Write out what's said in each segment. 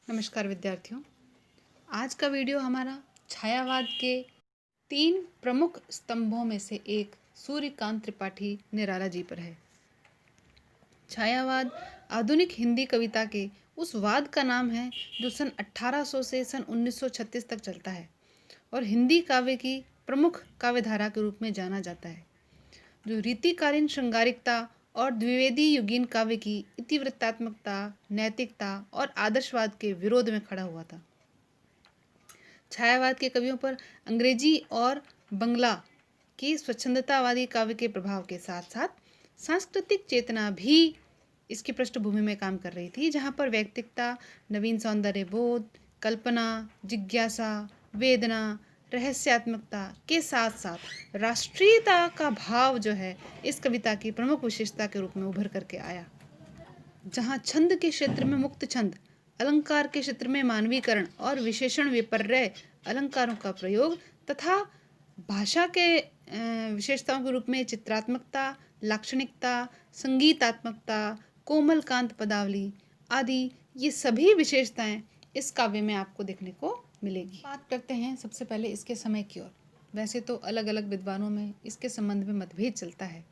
नमस्कार विद्यार्थियों। आज का वीडियो हमारा छायावाद के 3 प्रमुख स्तंभों में से एक सूर्यकांत त्रिपाठी निराला जी पर है। छायावाद आधुनिक हिंदी कविता के उस वाद का नाम है जो सन 1800 से सन 1936 तक चलता है और हिंदी काव्य की प्रमुख काव्यधारा के रूप में जाना जाता है, जो रीतिकालीन श्रृंगारिकता और द्विवेदी युगीन काव्य की इतिवृत्तात्मकता, नैतिकता और आदर्शवाद के विरोध में खड़ा हुआ था। छायावाद के कवियों पर अंग्रेजी और बंगला की स्वच्छंदतावादी काव्य के प्रभाव के साथ साथ सांस्कृतिक चेतना भी इसकी पृष्ठभूमि में काम कर रही थी, जहाँ पर व्यक्तिकता, नवीन सौंदर्य बोध, कल्पना, जिज्ञासा, वेदना, रहस्यात्मकता के साथ साथ राष्ट्रीयता का भाव जो है इस कविता की प्रमुख विशेषता के रूप में उभर करके आया। जहाँ छंद के क्षेत्र में मुक्त छंद, अलंकार के क्षेत्र में मानवीकरण और विशेषण विपर्य अलंकारों का प्रयोग तथा भाषा के विशेषताओं के रूप में चित्रात्मकता, लाक्षणिकता, संगीतात्मकता, कोमल कांत पदावली आदि ये सभी विशेषताएं इस काव्य में आपको देखने को मिलेगी। बात करते हैं सबसे पहले इसके समय की ओर। वैसे तो अलग अलग विद्वानों में इसके संबंध में मतभेद चलता है,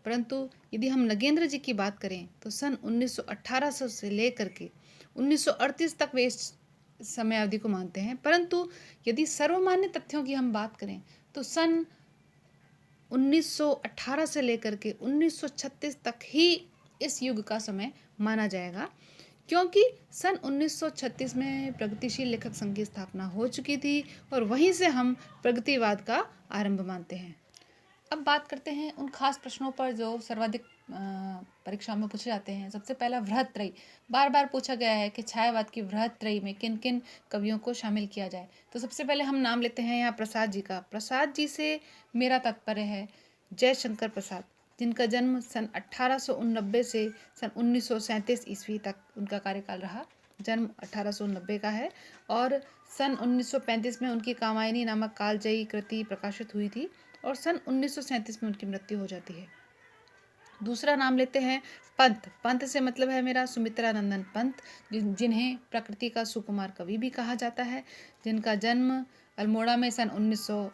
परंतु यदि हम नगेंद्र जी की बात करें तो सन 1800 से लेकर के 1938 तक वे इस समय अवधि को मानते हैं। परंतु यदि सर्वमान्य तथ्यों की हम बात करें तो सन 1918 से लेकर के 1936 तक ही इस युग का समय माना जाएगा, क्योंकि सन 1936 में प्रगतिशील लेखक संघ की स्थापना हो चुकी थी और वहीं से हम प्रगतिवाद का आरंभ मानते हैं। अब बात करते हैं उन खास प्रश्नों पर जो सर्वाधिक परीक्षाओं में पूछे जाते हैं। सबसे पहला वृहत्त्रयी। बार बार पूछा गया है कि छायावाद की वृहत्त्रयी में किन किन कवियों को शामिल किया जाए। तो सबसे पहले हम नाम लेते हैं यहाँ प्रसाद जी का। प्रसाद जी से मेरा तात्पर्य है जयशंकर प्रसाद, जिनका जन्म सन 1889 से सन 1937 ईस्वी तक उनका कार्यकाल रहा। जन्म 1890 का है और सन 1935 में उनकी कामायनी नामक कालजयी कृति प्रकाशित हुई थी और सन 1937 में उनकी मृत्यु हो जाती है। दूसरा नाम लेते हैं पंत। पंत से मतलब है मेरा सुमित्रा नंदन पंत, जिन्हें प्रकृति का सुकुमार कवि भी कहा जाता है, जिनका जन्म अल्मोड़ा में सन 1900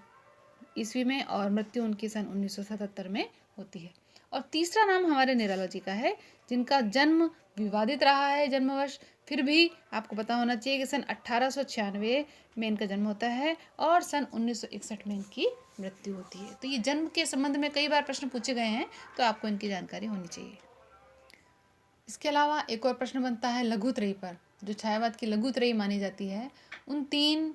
ईस्वी में और मृत्यु उनकी सन 1977 में होती है। और तीसरा नाम हमारे निराला जी का है, जिनका जन्म विवादित रहा है जन्मवर्ष, फिर भी आपको पता होना चाहिए कि सन 1896 में इनका जन्म होता है और सन 1961 में इनकी मृत्यु होती है। तो ये जन्म के संबंध में कई बार प्रश्न पूछे गए हैं, तो आपको इनकी जानकारी होनी चाहिए। इसके अलावा एक और प्रश्न बनता है लघुत्रयी पर। जो छायावाद की लघुत्रयी मानी जाती है, उन 3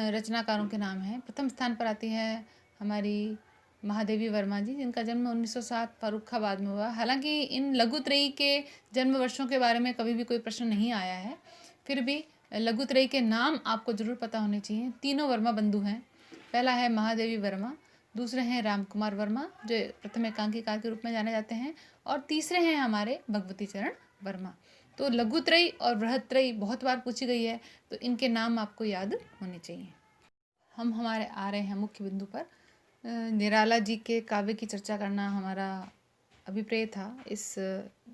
रचनाकारों के नाम हैं। प्रथम स्थान पर आती है हमारी महादेवी वर्मा जी, जिनका जन्म 1907 फर्रुखाबाद में हुआ। हालांकि इन लघुत्रयी के जन्म वर्षों के बारे में कभी भी कोई प्रश्न नहीं आया है, फिर भी लघुत्रयी के नाम आपको जरूर पता होने चाहिए। तीनों वर्मा बंधु हैं। पहला है महादेवी वर्मा, दूसरे हैं राम कुमार वर्मा जो प्रथम एकांकीकार के रूप में जाने जाते हैं, और तीसरे हैं हमारे भगवती चरण वर्मा। तो लघुत्रयी और बृहत्त्रयी बहुत बार पूछी गई है, तो इनके नाम आपको याद होने चाहिए। हम हमारे आ रहे हैं मुख्य बिंदु पर। निराला जी के काव्य की चर्चा करना हमारा अभिप्राय था इस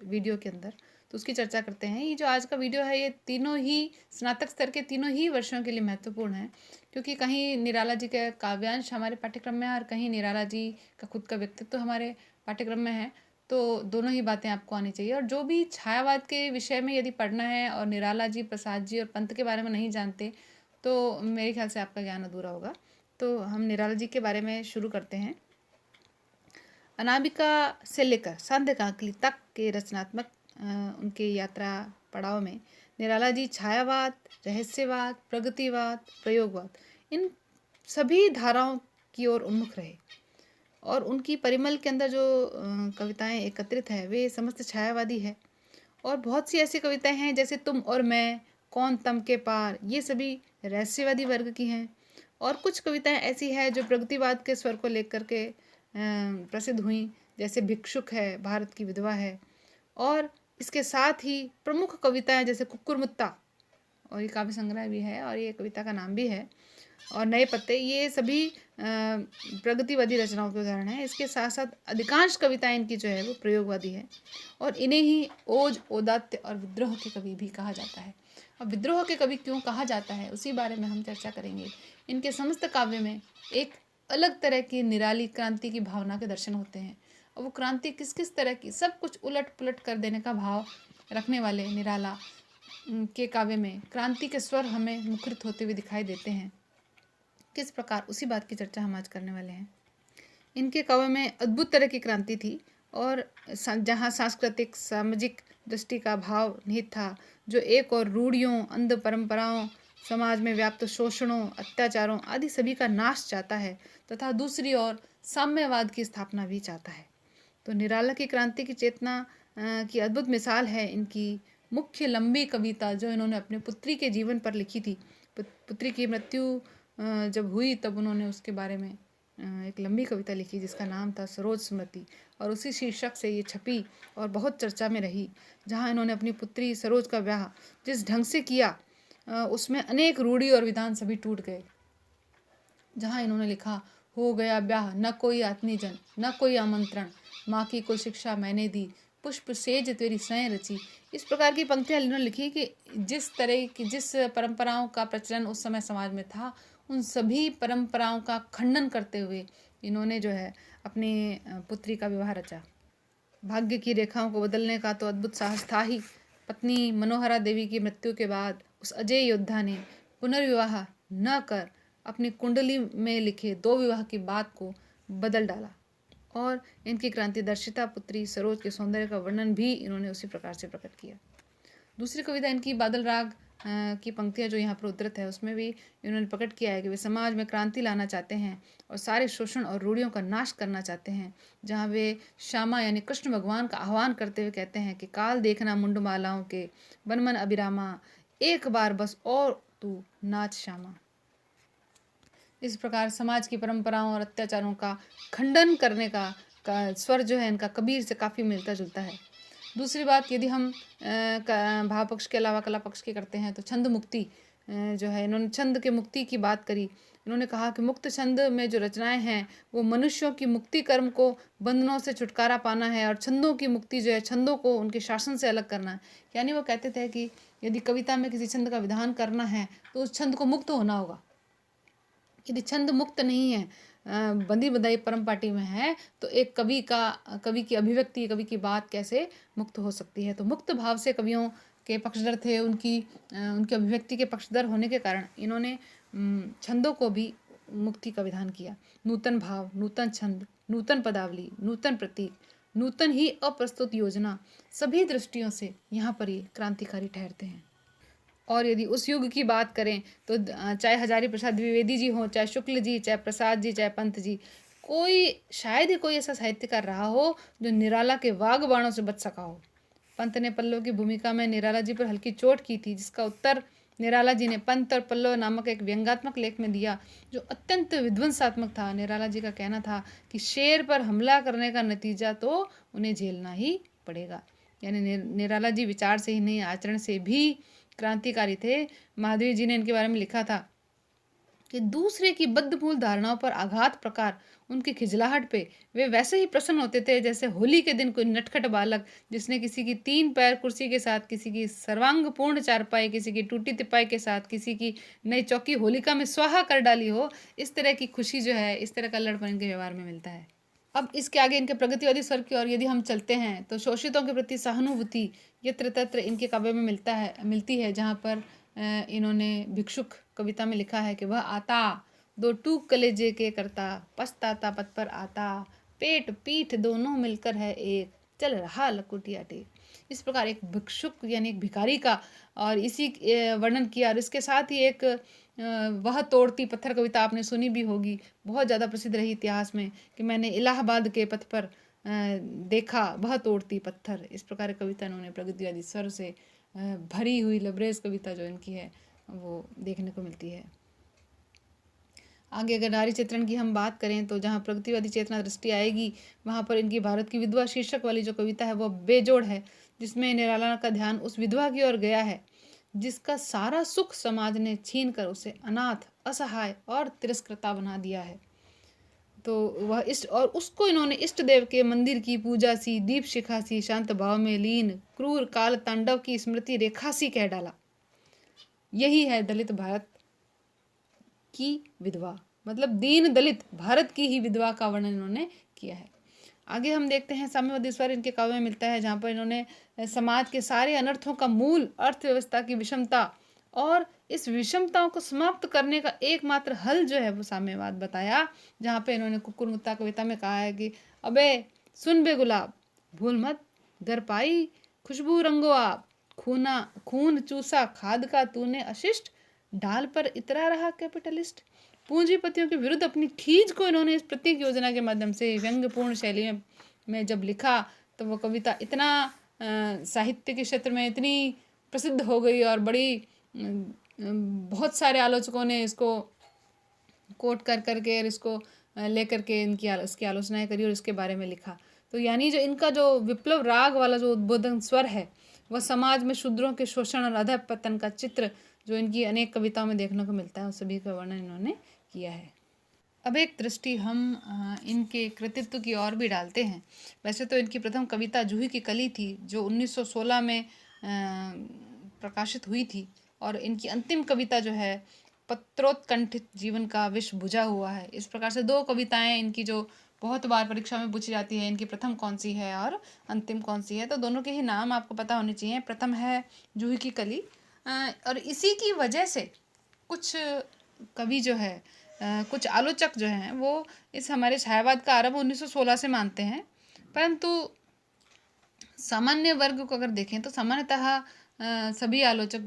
वीडियो के अंदर, तो उसकी चर्चा करते हैं। ये जो आज का वीडियो है, ये तीनों ही स्नातक स्तर के तीनों ही वर्षों के लिए महत्वपूर्ण है, क्योंकि कहीं निराला जी का काव्यांश हमारे पाठ्यक्रम में है और कहीं निराला जी का खुद का व्यक्तित्व हमारे पाठ्यक्रम में है। तो दोनों ही बातें आपको आनी चाहिए। और जो भी छायावाद के विषय में यदि पढ़ना है और निराला जी, प्रसाद जी और पंत के बारे में नहीं जानते, तो मेरे ख्याल से आपका ज्ञान अधूरा होगा। तो हम निराला जी के बारे में शुरू करते हैं। अनामिका से लेकर सांध्यकांकली तक के रचनात्मक उनके यात्रा पड़ाव में निराला जी छायावाद, रहस्यवाद, प्रगतिवाद, प्रयोगवाद, इन सभी धाराओं की ओर उन्मुख रहे और उनकी परिमल के अंदर जो कविताएं एकत्रित है वे समस्त छायावादी है। और बहुत सी ऐसी कविताएं हैं जैसे तुम और मैं, कौन तम के पार, ये सभी रहस्यवादी वर्ग की हैं। और कुछ कविताएं ऐसी है जो प्रगतिवाद के स्वर को लेकर के प्रसिद्ध हुई, जैसे भिक्षुक है, भारत की विधवा है। और इसके साथ ही प्रमुख कविताएं जैसे कुक्कुरमुत्ता, और ये काव्य संग्रह भी है और ये कविता का नाम भी है, और नए पत्ते, ये सभी प्रगतिवादी रचनाओं के उदाहरण हैं। इसके साथ साथ अधिकांश कविताएं इनकी जो है वो प्रयोगवादी है और इन्हें ही ओज, औदात्य और विद्रोह के कवि भी कहा जाता है। अब विद्रोह के कवि क्यों कहा जाता है, उसी बारे में हम चर्चा करेंगे। इनके समस्त काव्य में एक अलग तरह की निराली क्रांति की भावना के दर्शन होते हैं। और वो क्रांति किस किस तरह की, सब कुछ उलट पुलट कर देने का भाव रखने वाले निराला के काव्य में क्रांति के स्वर हमें मुखरित होते हुए दिखाई देते हैं। किस प्रकार, उसी बात की चर्चा हम आज करने वाले हैं। इनके काव्य में अद्भुत तरह की क्रांति थी और जहाँ सांस्कृतिक सामाजिक दृष्टि का भाव निहित था, जो एक और रूढ़ियों, अंध परंपराओं, समाज में व्याप्त शोषणों, अत्याचारों आदि सभी का नाश चाहता है, तथा दूसरी ओर साम्यवाद की स्थापना भी चाहता है। तो निराला की क्रांति की चेतना की अद्भुत मिसाल है इनकी मुख्य लंबी कविता जो इन्होंने अपने पुत्री के जीवन पर लिखी थी। पुत्री की मृत्यु जब हुई तब उन्होंने उसके बारे में एक लंबी कविता लिखी जिसका नाम था सरोज स्मृति, और उसी शीर्षक से ये छपी और बहुत चर्चा में रही। जहाँ इन्होंने अपनी पुत्री सरोज का ब्याह जिस ढंग से किया, उसमें अनेक रूढ़ी और विधान सभी टूट गए। जहाँ इन्होंने लिखा, हो गया ब्याह न कोई आत्मीजन, न कोई आमंत्रण, माँ की कोई शिक्षा मैंने दी, पुष्प सेज तेरी स्वयं रची। इस प्रकार की पंक्तियाँ इन्होंने लिखी कि जिस परंपराओं का प्रचलन उस समय समाज में था, उन सभी परंपराओं का खंडन करते हुए इन्होंने जो है अपनी पुत्री का विवाह रचा। भाग्य की रेखाओं को बदलने का तो अद्भुत साहस था ही। पत्नी मनोहरा देवी की मृत्यु के बाद उस अजय योद्धा ने पुनर्विवाह न कर अपनी कुंडली में लिखे 2 विवाह की बात को बदल डाला, और इनकी क्रांतिदर्शिता पुत्री सरोज के सौंदर्य का वर्णन भी इन्होंने उसी प्रकार से प्रकट किया। दूसरी कविता इनकी बादल राग की पंक्तियाँ जो यहाँ पर उद्धृत है, उसमें भी इन्होंने प्रकट किया है कि वे समाज में क्रांति लाना चाहते हैं और सारे शोषण और रूढ़ियों का नाश करना चाहते हैं। जहाँ वे श्यामा यानी कृष्ण भगवान का आह्वान करते हुए कहते हैं कि काल देखना मुंडमालाओं के, बन मन अभिरामा, एक बार बस और तू नाच श्यामा। इस प्रकार समाज की परंपराओं और अत्याचारों का खंडन करने का स्वर जो है इनका कबीर से काफ़ी मिलता जुलता है। दूसरी बात, यदि हम भाव पक्ष के अलावा कला पक्ष की करते हैं तो छंद मुक्ति जो है, इन्होंने छंद के मुक्ति की बात करी। इन्होंने कहा कि मुक्त छंद में जो रचनाएं हैं वो मनुष्यों की मुक्ति कर्म को बंधनों से छुटकारा पाना है, और छंदों की मुक्ति जो है छंदों को उनके शासन से अलग करना है। यानी वो कहते थे कि यदि कविता में किसी छंद का विधान करना है तो उस छंद को मुक्त होना होगा। यदि छंद मुक्त नहीं है, बंदी बंधाई परम पाटी में है, तो एक कवि की अभिव्यक्ति, कवि की बात कैसे मुक्त हो सकती है। तो मुक्त भाव से कवियों के पक्षधर थे, उनकी अभिव्यक्ति के पक्षधर होने के कारण इन्होंने छंदों को भी मुक्ति का विधान किया। नूतन भाव, नूतन छंद, नूतन पदावली, नूतन प्रतीक, नूतन ही अप्रस्तुत योजना, सभी दृष्टियों से यहाँ पर ये क्रांतिकारी ठहरते हैं। और यदि उस युग की बात करें तो चाहे हजारी प्रसाद द्विवेदी जी हों, चाहे शुक्ल जी, चाहे प्रसाद जी, चाहे पंत जी, शायद ही कोई ऐसा साहित्यकार रहा हो जो निराला के वाग बाणों से बच सका हो। पंत ने पल्लव की भूमिका में निराला जी पर हल्की चोट की थी, जिसका उत्तर निराला जी ने पंत और पल्लव नामक एक व्यंग्यात्मक लेख में दिया जो अत्यंत विध्वंसात्मक था। निराला जी का कहना था कि शेर पर हमला करने का नतीजा तो उन्हें झेलना ही पड़ेगा। यानी निराला जी विचार से ही नहीं, आचरण से भी क्रांतिकारी थे। माधवी जी ने इनके बारे में लिखा था कि दूसरे की बद्धमूल धारणाओं पर आघात प्रकार उनकी खिजलाहट पे वे वैसे ही प्रसन्न होते थे जैसे होली के दिन कोई नटखट बालक जिसने किसी की 3 पैर कुर्सी के साथ, किसी की सर्वांगपूर्ण चारपाई, किसी की टूटी तिपाई के साथ, किसी की नई चौकी होलिका में स्वाहा कर डाली हो। इस तरह की खुशी जो है, इस तरह का लड़पन इनके व्यवहार में मिलता है। अब इसके आगे इनके प्रगतिवादी स्वर की ओर यदि हम चलते हैं तो शोषितों के प्रति सहानुभूति यत्र तत्र इनके काव्य में मिलती है। जहाँ पर इन्होंने भिक्षुक कविता में लिखा है कि वह आता 2 टूक कलेजे के करता, पछताता पथ पर आता, पेट पीठ दोनों मिलकर है एक, चल रहा लकुटिया टेक। इस प्रकार एक भिक्षुक यानी एक भिखारी का और इसी वर्णन किया। और इसके साथ ही एक वह तोड़ती पत्थर कविता आपने सुनी भी होगी, बहुत ज़्यादा प्रसिद्ध रही इतिहास में, कि मैंने इलाहाबाद के पथ पर देखा वह तोड़ती पत्थर। इस प्रकार कविता इन्होंने प्रगतिवादी स्वर से भरी हुई लबरेज कविता जो इनकी है वो देखने को मिलती है। आगे अगर नारी चित्रण की हम बात करें तो जहाँ प्रगतिवादी चेतना दृष्टि आएगी वहाँ पर इनकी भारत की विधवा शीर्षक वाली जो कविता है वो बेजोड़ है, जिसमें निराला का ध्यान उस विधवा की ओर गया है जिसका सारा सुख समाज ने छीन कर उसे अनाथ, असहाय और तिरस्कृता बना दिया है। तो वह और उसको इन्होंने इष्ट देव के मंदिर की पूजा सी, दीप शिखा सी, शांत भाव में लीन, क्रूर काल तांडव की स्मृति रेखा सी कह डाला। यही है दलित भारत की विधवा, मतलब दीन दलित भारत की ही विधवा का वर्णन इन्होंने किया है। आगे हम देखते हैं साम्यवादी स्वर इनके काव्य में मिलता है, जहाँ पर इन्होंने समाज के सारे अनर्थों का मूल अर्थव्यवस्था की विषमता और इस विषमताओं को समाप्त करने का एकमात्र हल जो है वो साम्यवाद बताया। जहाँ पे इन्होंने कुकुरमुत्ता कविता में कहा है कि अबे सुन बे गुलाब, भूल मत घर पाई खुशबू रंगो आप, खून चूसा खाद का तूने अशिष्ट, ढाल पर इतरा रहा कैपिटलिस्ट। पूंजीपतियों के विरुद्ध अपनी खींच को इन्होंने इस प्रतीक योजना के माध्यम से व्यंग्यपूर्ण शैली में जब लिखा तो वो कविता इतना साहित्य के क्षेत्र में इतनी प्रसिद्ध हो गई और बड़ी बहुत सारे आलोचकों ने इसको कोट कर करके और इसको लेकर के इसकी आलोचनाएं करी और इसके बारे में लिखा। तो यानी जो इनका जो विप्लव राग वाला जो उद्बोधन स्वर है वह समाज में शूद्रों के शोषण और अधःपतन का चित्र जो इनकी अनेक कविताओं में देखने को मिलता है उस सभी का वर्णन इन्होंने किया है। अब एक दृष्टि हम इनके कृतित्व की ओर भी डालते हैं। वैसे तो इनकी प्रथम कविता जूही की कली थी जो 1916 में प्रकाशित हुई थी, और इनकी अंतिम कविता जो है पत्रोत्कंठित जीवन का विष बुझा हुआ है। इस प्रकार से दो कविताएं इनकी जो बहुत बार परीक्षा में पूछी जाती है, इनकी प्रथम कौन सी है और अंतिम कौन सी है, तो दोनों के ही नाम आपको पता होने चाहिए। प्रथम है जूही की कली, और इसी की वजह से कुछ कवि जो है कुछ आलोचक जो हैं वो इस हमारे छायावाद का आरंभ 1916 से मानते हैं, परंतु सामान्य वर्ग को अगर देखें तो सामान्यतः सभी आलोचक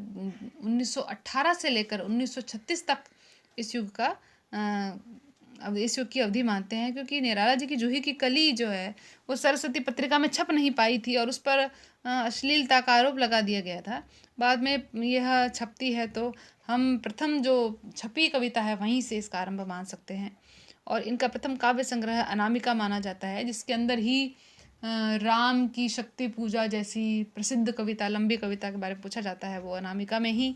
1918 से लेकर 1936 तक इस युग का अब इस युग की अवधि मानते हैं, क्योंकि निराला जी की जूही की कली जो है वो सरस्वती पत्रिका में छप नहीं पाई थी और उस पर अश्लीलता का आरोप लगा दिया गया था। बाद में यह छपती है तो हम प्रथम जो छपी कविता है वहीं से इसका आरंभ मान सकते हैं। और इनका प्रथम काव्य संग्रह अनामिका माना जाता है, जिसके अंदर ही राम की शक्ति पूजा जैसी प्रसिद्ध कविता, लंबी कविता के बारे में पूछा जाता है, वो अनामिका में ही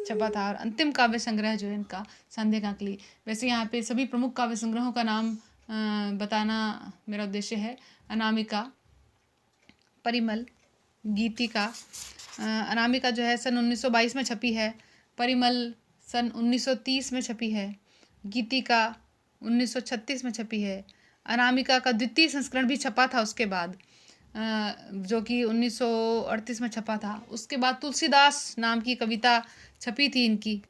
छपा था। और अंतिम काव्य संग्रह जो है इनका संध्याकांकली। वैसे यहाँ पे सभी प्रमुख काव्य संग्रहों का नाम बताना मेरा उद्देश्य है। अनामिका, परिमल, गीतिका। अनामिका जो है सन 1922 में छपी है, परिमल सन 1930 में छपी है, गीतिका 1936 में छपी है। अनामिका का द्वितीय संस्करण भी छपा था उसके बाद, जो कि 1938 में छपा था। उसके बाद तुलसीदास नाम की कविता छपी थी इनकी,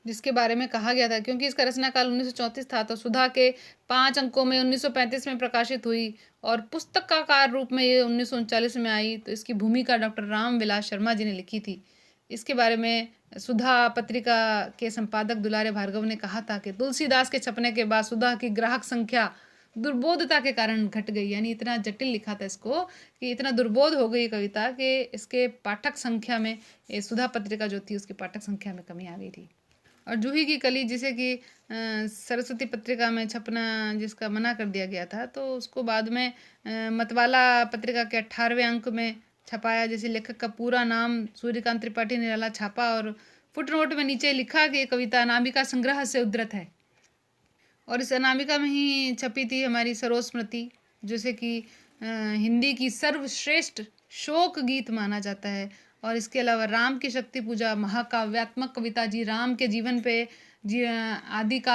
जिसके बारे में कहा गया था क्योंकि इसका रचना काल 1934 था तो सुधा के 5 अंकों में 1935 में प्रकाशित हुई और पुस्तकाकार रूप में ये 1939 में आई। तो इसकी भूमिका डॉक्टर राम विलास शर्मा जी ने लिखी थी। इसके बारे में सुधा पत्रिका के संपादक दुलारे भार्गव ने कहा था कि तुलसीदास के छपने के बाद सुधा की ग्राहक संख्या दुर्बोधता के कारण घट गई। यानी इतना जटिल लिखा था इसको कि इतना दुर्बोध हो गई कविता कि इसके पाठक संख्या में, सुधा पत्रिका जो थी उसकी पाठक संख्या में कमी आ गई थी। और जूही की कली जिसे कि सरस्वती पत्रिका में छपना जिसका मना कर दिया गया था, तो उसको बाद में मतवाला पत्रिका के 18वें अंक में छपाया, जैसे लेखक का पूरा नाम सूर्यकांत त्रिपाठी निराला छापा और फुटनोट में नीचे लिखा कि कविता अनामिका संग्रह से उद्धृत है। और इस अनामिका में ही छपी थी हमारी सरोस्मृति, जैसे कि हिंदी की सर्वश्रेष्ठ शोक गीत माना जाता है। और इसके अलावा राम की शक्ति पूजा महाकाव्यात्मक कविता जी राम के जीवन पे आधुनिक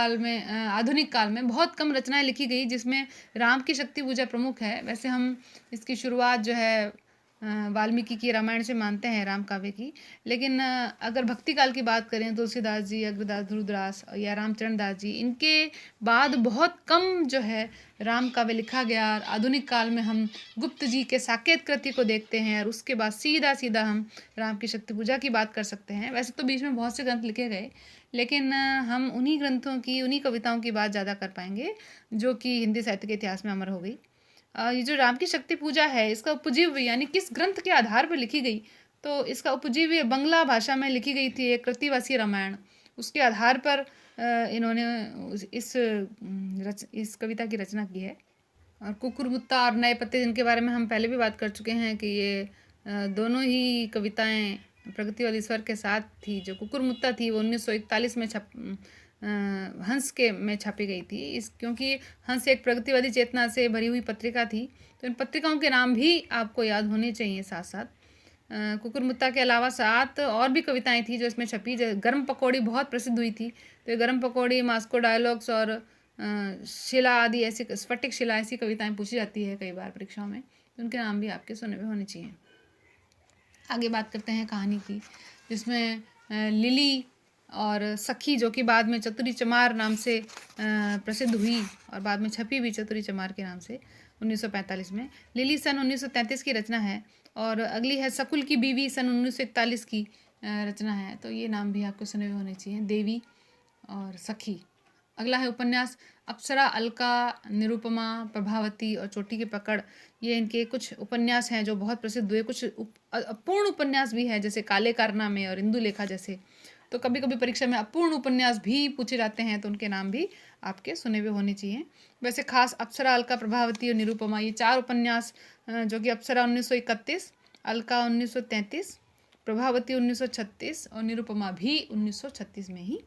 काल में बहुत कम रचनाएं लिखी गई जिसमें राम की शक्ति पूजा प्रमुख है। वैसे हम इसकी शुरुआत जो है वाल्मीकि की रामायण से मानते हैं राम काव्य की, लेकिन अगर भक्ति काल की बात करें तुलसीदास जी, अग्रदास, ध्रुवदास या रामचरण दास जी, इनके बाद बहुत कम जो है राम काव्य लिखा गया। और आधुनिक काल में हम गुप्त जी के साकेत कृति को देखते हैं और उसके बाद सीधा हम राम की शक्ति पूजा की बात कर सकते हैं। वैसे तो बीच में बहुत से ग्रंथ लिखे गए, लेकिन हम उन्हीं ग्रंथों की, उन्हीं कविताओं की बात ज़्यादा कर पाएंगे जो कि हिंदी साहित्य के इतिहास में अमर हो गई। ये जो राम की शक्ति पूजा है इसका उपजीव्य यानी किस ग्रंथ के आधार पर लिखी गई, तो इसका उपजीव्य बंगला भाषा में लिखी गई थी एक कृतिवासी रामायण, उसके आधार पर इन्होंने इस कविता की रचना की है। और कुकुरमुत्ता और नए पत्ते जिनके बारे में हम पहले भी बात कर चुके हैं कि ये दोनों ही कविताएं प्रगतिवादी स्वर के साथ थी। जो कुकुरमुत्ता थी वो 1941 में हंस के में छापी गई थी, क्योंकि हंस एक प्रगतिवादी चेतना से भरी हुई पत्रिका थी। तो इन पत्रिकाओं के नाम भी आपको याद होने चाहिए साथ साथ। कुकुरमुत्ता के अलावा 7 और भी कविताएं थी जो इसमें छपी। गर्म पकौड़ी बहुत प्रसिद्ध हुई थी, तो ये गर्म पकौड़ी, मास्को डायलॉग्स और शिला आदि ऐसी, स्फटिक शिला ऐसी कविताएं पूछी जाती है कई बार परीक्षाओं में, तो उनके नाम भी आपके सुने हुए होने चाहिए। आगे बात करते हैं कहानी की, जिसमें लिली और सखी, जो कि बाद में चतुरी चमार नाम से प्रसिद्ध हुई और बाद में छपी भी चतुरी चमार के नाम से 1945 में। लिली सन 1933 की रचना है और अगली है सकुल की बीवी सन 1941 की रचना है, तो ये नाम भी आपको सुने हुए होने चाहिए, देवी और सखी। अगला है उपन्यास अप्सरा, अलका, निरुपमा, प्रभावती और चोटी की पकड़। ये इनके कुछ उपन्यास हैं जो बहुत प्रसिद्ध हुए। कुछ अपूर्ण उपन्यास भी है, जैसे काले कारनामे और इंदुलेखा जैसे। तो कभी कभी परीक्षा में अपूर्ण उपन्यास भी पूछे जाते हैं, तो उनके नाम भी आपके सुने हुए होने चाहिए। वैसे खास अप्सरा, अलका, प्रभावती और निरुपमा, ये 4 उपन्यास जो कि अप्सरा 1931, अलका 1933, प्रभावती 1936 और निरुपमा भी 1936 में ही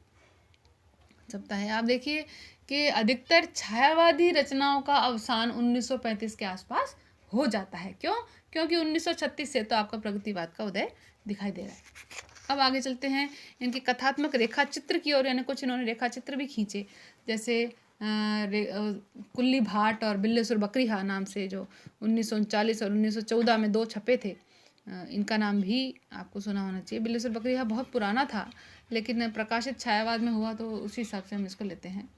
छपता है। आप देखिए कि अधिकतर छायावादी रचनाओं का अवसान 1935 के आसपास हो जाता है। क्यों? क्योंकि 1936 से तो आपका प्रगतिवाद का उदय दिखाई दे रहा है। अब आगे चलते हैं इनकी कथात्मक रेखा चित्र की ओर, यानी कुछ इन्होंने रेखा चित्र भी खींचे, जैसे कुल्ली भाट और बिल्लेसुर बकरीहा नाम से, जो 1939 और 1914 में 2 छपे थे। इनका नाम भी आपको सुना होना चाहिए। बिल्लेसुर बकरीहा बहुत पुराना था, लेकिन प्रकाशित छायावाद में हुआ, तो उसी हिसाब से हम इसको लेते हैं।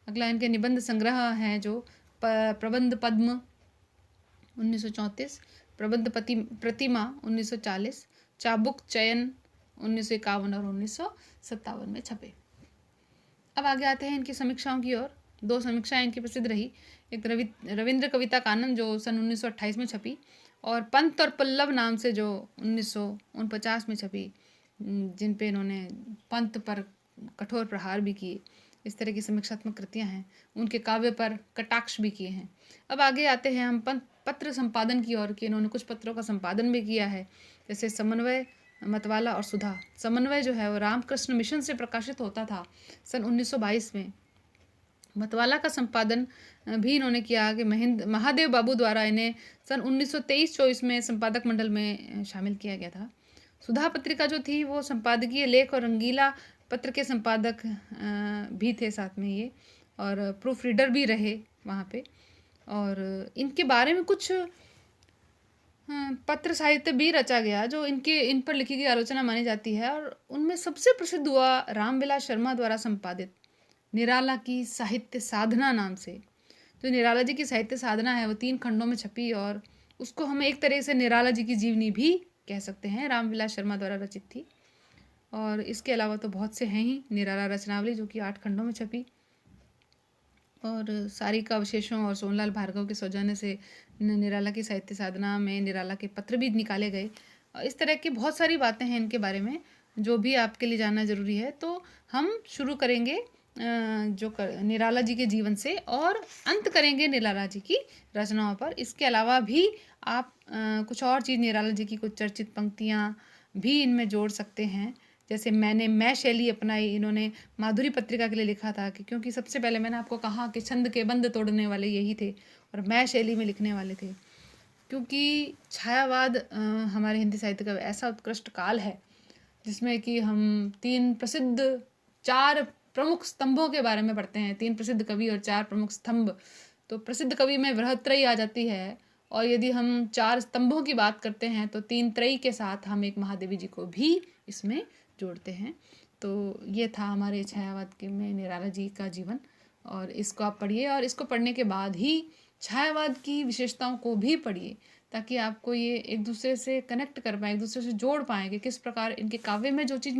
अगला इनके निबंध संग्रह हैं, जो प्रबंध पद्म 1934, प्रबंध प्रतिमा 1940, चाबुक चयन 1951 और 1957 में छपे। अब आगे आते हैं इनकी समीक्षाओं की ओर। 2 समीक्षाएं इनकी प्रसिद्ध रही, एक रविंद्र कविता कानन जो सन 1928 में छपी, और पंत और पल्लव नाम से जो 1949 में छपी, जिन पे इन्होंने पंत पर कठोर प्रहार भी किए। इस तरह की समीक्षात्मक कृतियां हैं। उनके काव्य पर कटाक्ष भी किए हैं। अब आगे आते हैं हम पत्र संपादन की ओर, कि इन्होंने कुछ पत्रों का संपादन भी किया है, जैसे समन्वय, मतवाला और सुधा। समन्वय जो है वो रामकृष्ण मिशन से प्रकाशित होता था सन 1922 में। मतवाला का संपादन भी इन्होंने किया कि महादेव बाबू द्वारा इन्हें सन 1923-24 में संपादक मंडल में शामिल किया गया था। सुधा पत्रिका जो थी वो संपादकीय लेख और रंगीला पत्र के संपादक भी थे साथ में ये, और प्रूफ रीडर भी रहे वहाँ पे। और इनके बारे में कुछ पत्र साहित्य भी रचा गया जो इन पर लिखी गई आलोचना मानी जाती है, और उनमें सबसे प्रसिद्ध हुआ रामविलास शर्मा द्वारा संपादित निराला की साहित्य साधना नाम से। जो निराला जी की साहित्य साधना है वो 3 खंडों में छपी, और उसको हम एक तरह से निराला जी की जीवनी भी कह सकते हैं, रामविलास शर्मा द्वारा रचित थी। और इसके अलावा तो बहुत से हैं ही, निराला रचनावली जो कि 8 खंडों में छपी, और सारिका अवशेषों और सोनलाल भार्गव के सौजन्य से निराला की साहित्य साधना में निराला के पत्र भी निकाले गए। इस तरह की बहुत सारी बातें हैं इनके बारे में जो भी आपके लिए जानना ज़रूरी है। तो हम शुरू करेंगे निराला जी के जीवन से, और अंत करेंगे निराला जी की रचनाओं पर। इसके अलावा भी आप कुछ और चीज़, निराला जी की कुछ चर्चित पंक्तियाँ भी इनमें जोड़ सकते हैं, जैसे मैं शैली अपनाई। इन्होंने माधुरी पत्रिका के लिए लिखा था, कि क्योंकि सबसे पहले मैंने आपको कहा कि छंद के बंद तोड़ने वाले यही थे, और मैं शैली में लिखने वाले थे, क्योंकि छायावाद हमारे हिंदी साहित्य का ऐसा उत्कृष्ट काल है जिसमें कि हम 4 प्रमुख स्तंभों के बारे में पढ़ते हैं। 3 प्रसिद्ध कवि और 4 प्रमुख स्तंभ। तो प्रसिद्ध कवि में बृहत्त्रयी आ जाती है, और यदि हम 4 स्तंभों की बात करते हैं तो 3 त्रयी के साथ हम एक महादेवी जी को भी इसमें जोड़ते हैं। तो ये था हमारे छायावाद के में निराला जी का जीवन, और इसको आप पढ़िए, और इसको पढ़ने के बाद ही छायावाद की विशेषताओं को भी पढ़िए, ताकि आपको ये एक दूसरे से कनेक्ट कर पाए, एक दूसरे से जोड़ पाएँ कि किस प्रकार इनके काव्य में जो चीज़